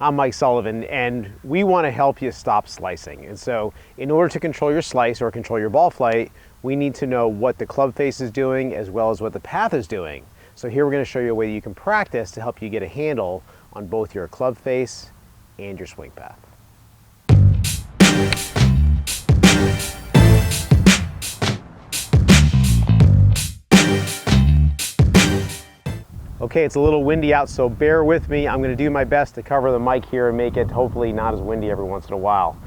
I'm Mike Sullivan, and we want to help you stop slicing. And so in order to control your slice or control your ball flight, we need to know what the club face is doing as well as what the path is doing. So here we're going to show you a way you can practice to help you get a handle on both your club face and your swing path. Okay, it's a little windy out, so bear with me. I'm going to do my best to cover the mic here and make it hopefully not as windy every once in a while.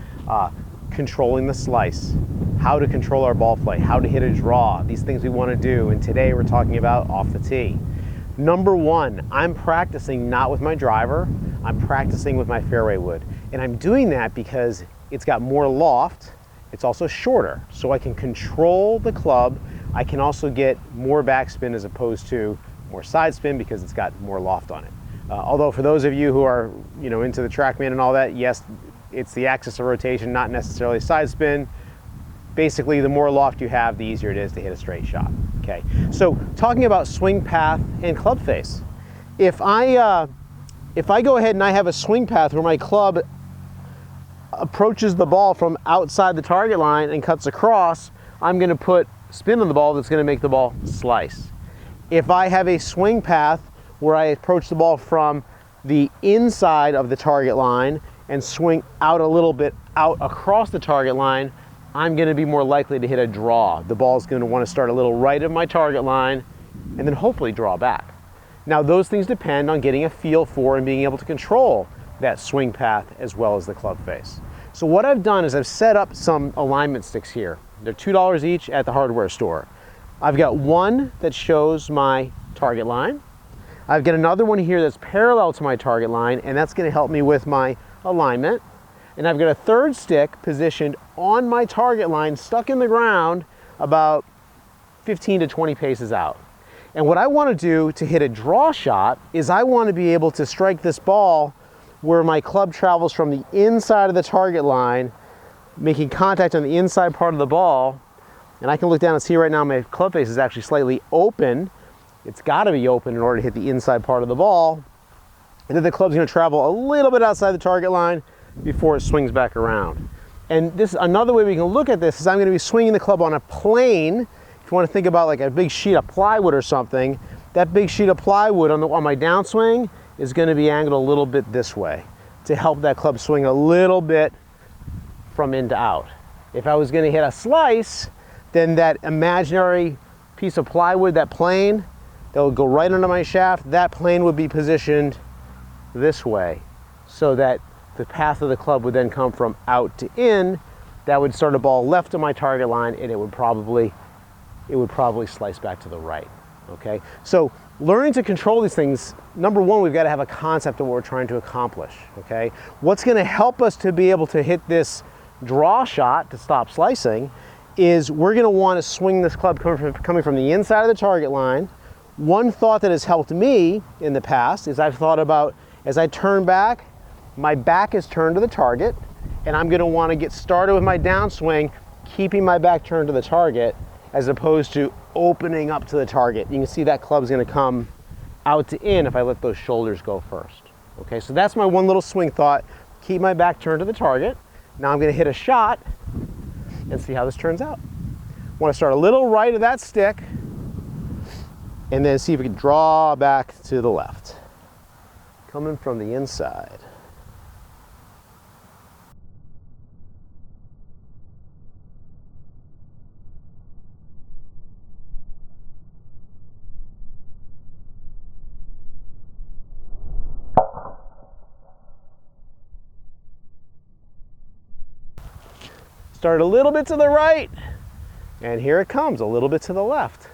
Controlling the slice, how to control our ball flight, how to hit a draw, these things we want to do. And today we're talking about off the tee. Number one, I'm practicing not with my driver, I'm practicing with my fairway wood. And I'm doing that because it's got more loft, it's also shorter, so I can control the club. I can also get more backspin as opposed to more side spin because it's got more loft on it. Although for those of you who are into the TrackMan and all that, yes, it's the axis of rotation, not necessarily side spin. Basically, the more loft you have, the easier it is to hit a straight shot. Okay, so talking about swing path and club face. If I go ahead and I have a swing path where my club approaches the ball from outside the target line and cuts across, I'm going to put spin on the ball that's going to make the ball slice. If I have a swing path where I approach the ball from the inside of the target line and swing out a little bit out across the target line, I'm going to be more likely to hit a draw. The ball is going to want to start a little right of my target line and then hopefully draw back. Now those things depend on getting a feel for and being able to control that swing path as well as the club face. So what I've done is I've set up some alignment sticks here. They're $2 each at the hardware store. I've got one that shows my target line. I've got another one here that's parallel to my target line, and that's going to help me with my alignment. And I've got a third stick positioned on my target line, stuck in the ground about 15 to 20 paces out. And what I want to do to hit a draw shot is I want to be able to strike this ball where my club travels from the inside of the target line, making contact on the inside part of the ball. And I can look down and see right now my club face is actually slightly open. It's got to be open in order to hit the inside part of the ball. And then the club's going to travel a little bit outside the target line before it swings back around. And this, another way we can look at this is I'm going to be swinging the club on a plane. If you want to think about like a big sheet of plywood or something, that big sheet of plywood on my downswing is going to be angled a little bit this way to help that club swing a little bit from in to out. If I was going to hit a slice, then that imaginary piece of plywood, that plane, that would go right under my shaft, that plane would be positioned this way so that the path of the club would then come from out to in. That would start a ball left of my target line, and it would probably slice back to the right. Okay, so learning to control these things, number one, we've got to have a concept of what we're trying to accomplish. Okay, what's going to help us to be able to hit this draw shot to stop slicing is we're going to want to swing this club coming from the inside of the target line. One thought that has helped me in the past is I've thought about, as I turn back, my back is turned to the target, and I'm going to want to get started with my downswing, keeping my back turned to the target, as opposed to opening up to the target. You can see that club's going to come out to in if I let those shoulders go first. Okay, so that's my one little swing thought. Keep my back turned to the target. Now I'm going to hit a shot and see how this turns out. I want to start a little right of that stick and then see if we can draw back to the left. Coming from the inside. Start a little bit to the right, and here it comes, a little bit to the left.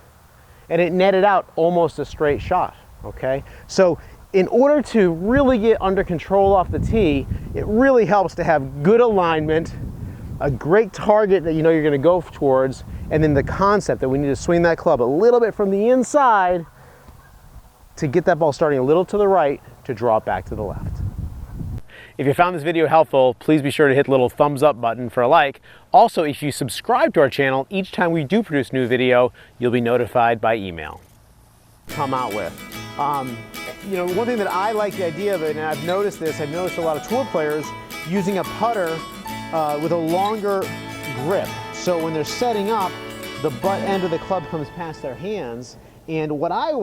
And it netted out almost a straight shot, okay? So in order to really get under control off the tee, it really helps to have good alignment, a great target that you know you're gonna go towards, and then the concept that we need to swing that club a little bit from the inside to get that ball starting a little to the right to draw it back to the left. If you found this video helpful, please be sure to hit the little thumbs up button for a like. Also, if you subscribe to our channel, each time we do produce a new video, you'll be notified by email. Come out with You know, one thing that I like the idea of it, and I've noticed this, I've noticed a lot of tour players using a putter with a longer grip. So when they're setting up, the butt end of the club comes past their hands. And what I